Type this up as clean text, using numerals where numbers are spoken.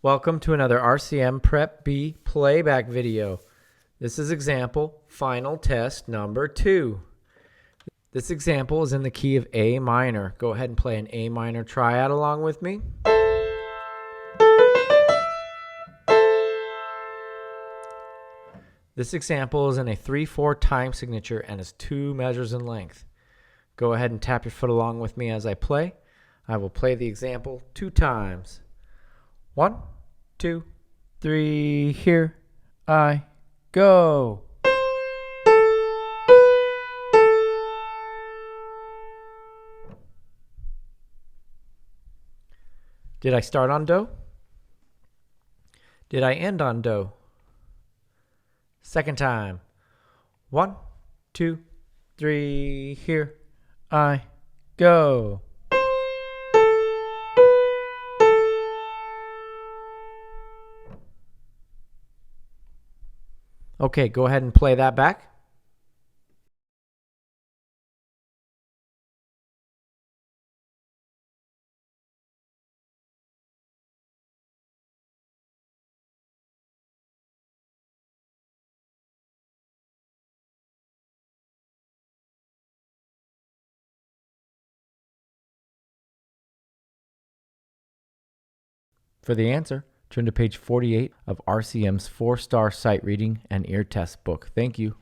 Welcome to another RCM Prep B playback video. This is example final test number 2. This example is in the key of A minor. Go ahead and play an A minor triad along with me. This example is in a 3/4 time signature and is 2 measures in length. Go ahead and tap your foot along with me as I play. I will play the example 2 times. 1, 2, 3, here I go. Did I start on do? Did I end on do? Second time. 1, 2, 3, here I go. Okay, go ahead and play that back. For the answer, turn to page 48 of RCM's 4-star sight reading and ear test book. Thank you.